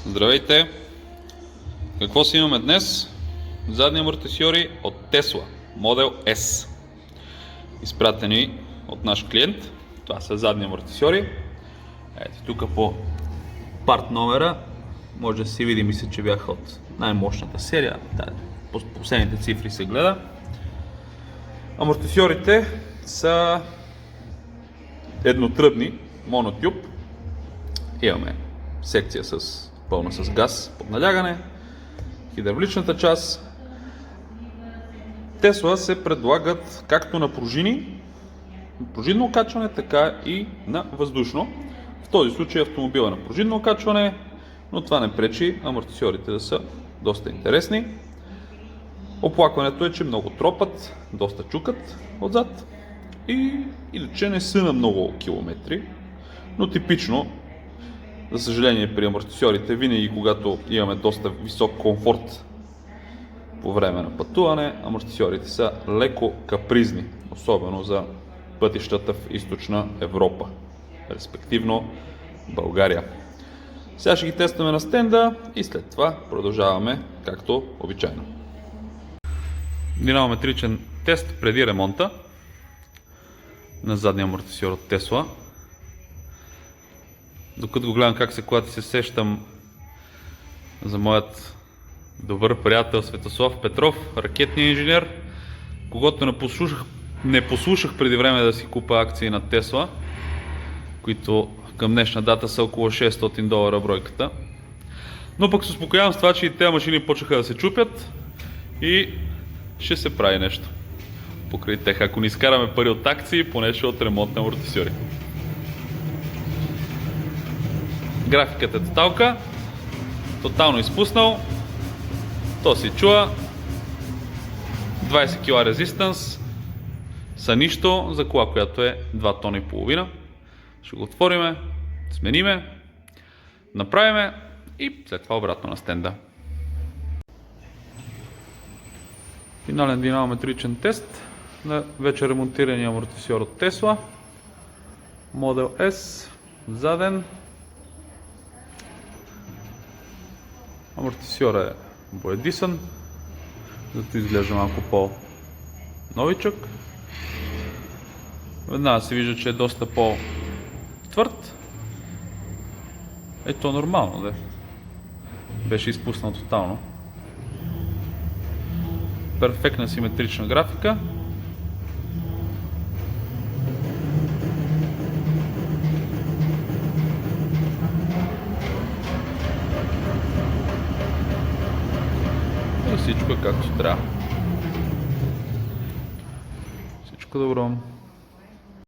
Здравейте! Какво си имаме днес? Задни амортисьори от Tesla, модел S. Изпратени от наш клиент. Това са задни амортисьори. Ето тук по парт номера може да си види, мисля, че бяха от най-мощната серия. По последните цифри се гледа. Амортисьорите са еднотръбни, монотюб. Имаме секция пълна с газ под налягане, хидравличната част. Tesla се предлагат както на пружинно окачване, така и на въздушно. В този случай автомобила е на пружинно окачване, но това не пречи амортисьорите да са доста интересни. Оплакването е, че много тропат, доста чукат отзад и иначе не са на много километри, но типично, за съжаление, при амортисьорите, винаги когато имаме доста висок комфорт по време на пътуване, амортисьорите са леко капризни, особено за пътищата в източна Европа, респективно България. Сега ще ги тестваме на стенда и след това продължаваме както обичайно. Динамометричен тест преди ремонта на задния амортисьор от Tesla. Докато го гледам как се клати, се сещам за моят добър приятел Светослав Петров, ракетния инженер, когото не послушах преди време да си купа акции на Tesla, които към днешна дата са около $600 бройката. Но пък се успокоявам с това, че и тези машини почнаха да се чупят и ще се прави нещо покрай тях. Ако не изкараме пари от акции, поне ще от ремонт на амортисьори. Графиката е тоталка, тотално изпуснал, то се чува, 20 кг резистанс са нищо за кола, която е 2,5 тона. Ще го отвориме, смениме, направиме и след това обратно на стенда. Финален динамометричен тест на вече ремонтирания амортисьор от Tesla, модел S, заден. Амортисьорът е боядисан, зато изглежда малко по-новичък. Веднага се вижда, че е доста по-твърд. Ето нормално, да. Беше изпуснал тотално. Перфектна симетрична графика. И всичко е както трябва. Всичко добро.